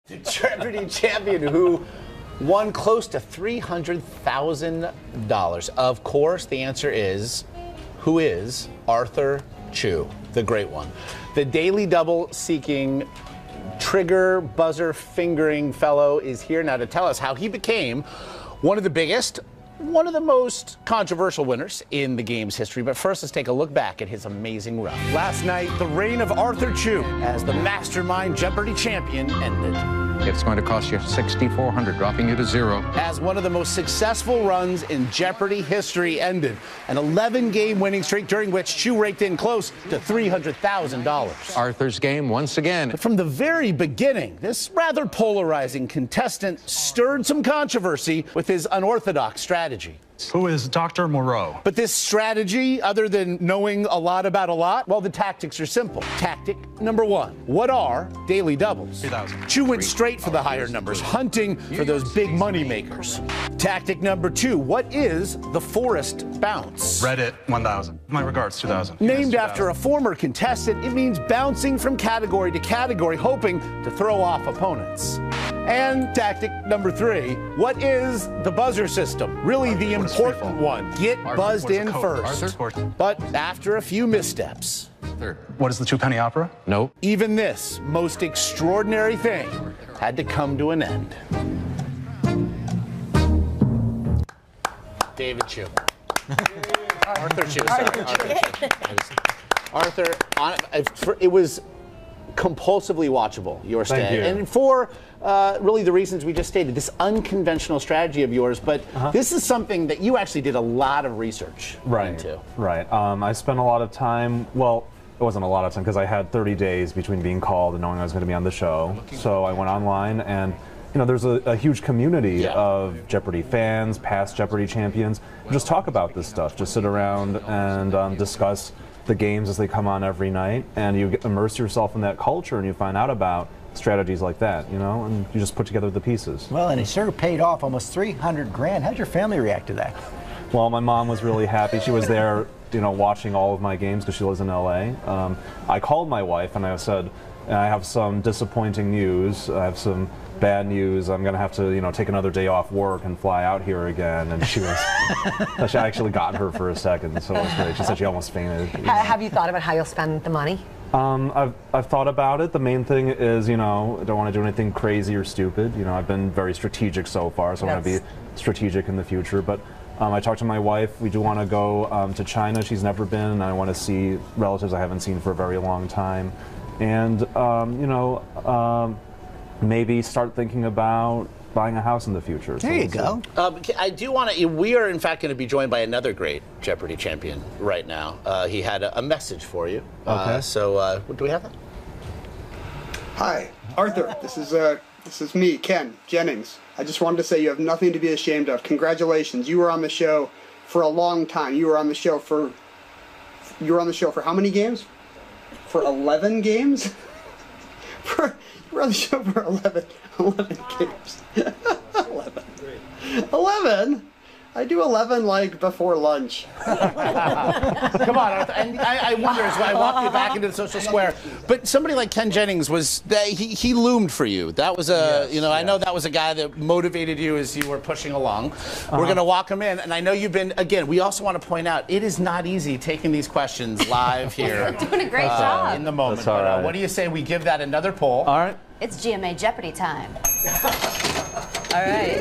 The Jeopardy champion who won close to $300,000. Of course, the answer is, who is Arthur Chu, the great one? The daily double-seeking, trigger, buzzer-fingering fellow is here now to tell us how he became one of the biggest, one of the most controversial winners in the game's history. But first, let's take a look back at his amazing run. Last night, the reign of Arthur Chu as the mastermind Jeopardy champion ended. It's going to cost you $6,400, dropping you to zero. As one of the most successful runs in Jeopardy history ended, an 11-game winning streak during which Chu raked in close to $300,000. Arthur's game once again. But from the very beginning, this rather polarizing contestant stirred some controversy with his unorthodox strategy. Who is Dr. Moreau? But this strategy, other than knowing a lot about a lot, well, the tactics are simple. Tactic number one, what are daily doubles? 3,000. Chu went straight for the higher numbers, hunting for those big money makers. Tactic number two, what is the forest bounce? Reddit, 1,000. My regards, 2,000. Named after a former contestant, it means bouncing from category to category, hoping to throw off opponents. And tactic number three, what is the buzzer system? Really the important one. Get buzzed in first. But after a few missteps. Third. What is the two-penny opera? No. Even this most extraordinary thing had to come to an end. David Chu. Arthur Chu. Arthur, it was compulsively watchable, your stay. And for really the reasons we just stated, this unconventional strategy of yours, but this is something that you actually did a lot of research into. Right. I spent a lot of time, well, it wasn't a lot of time because I had 30 days between being called and knowing I was going to be on the show. So I went online and, you know, there's a huge community of Jeopardy fans, past Jeopardy champions, who just talk about this stuff, just sit around and discuss the games as they come on every night, and you immerse yourself in that culture and you find out about strategies like that, you know, and you just put together the pieces. Well, and it sure paid off, almost 300 grand. How'd your family react to that? Well, my mom was really happy. She was there, you know, watching all of my games because she lives in LA. I called my wife and I said, I have some disappointing news. I have some bad news. I'm going to have to, you know, take another day off work and fly out here again. And she was, I actually got her for a second, so it was great. She said she almost fainted. Have you thought about how you'll spend the money? I've thought about it. The main thing is, you know, I don't want to do anything crazy or stupid. You know, I've been very strategic so far, so I want to be strategic in the future. But I talked to my wife. We do want to go to China. She's never been, and I want to see relatives I haven't seen for a very long time. And, you know, maybe start thinking about buying a house in the future. There you go. I do want to, we are in fact going to be joined by another great Jeopardy champion right now. He had a message for you. Okay. So do we have that? Hi, Arthur. This is me, Ken Jennings. I just wanted to say you have nothing to be ashamed of. Congratulations. You were on the show for a long time. You were on the show for how many games? For 11 games? You were on the show for 11 games. 11? I do 11 like before lunch. Come on, Arthur. And I wonder, as I walk you back into the social square, but somebody like Ken Jennings he loomed for you. That was I know that was a guy that motivated you as you were pushing along. We're going to walk him in, and I know you've been, again, we also want to point out, it is not easy taking these questions live here. You're doing a great job. In the moment. That's all right. What do you say we give that another poll? All right. It's GMA Jeopardy time. All right.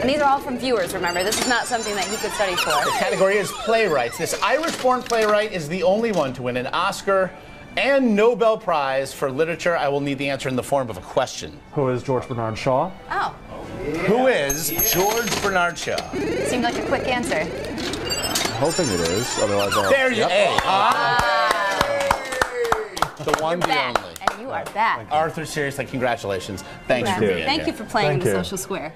And these are all from viewers, remember. This is not something that he could study for. The category is playwrights. This Irish-born playwright is the only one to win an Oscar and Nobel Prize for literature. I will need the answer in the form of a question. Who is George Bernard Shaw? Oh. Who is George Bernard Shaw? Seemed like a quick answer. I'm hoping it is. Otherwise, There you The one, the only. And you are back. Arthur, seriously, congratulations. Thanks for being here. Thank you for playing in the social square.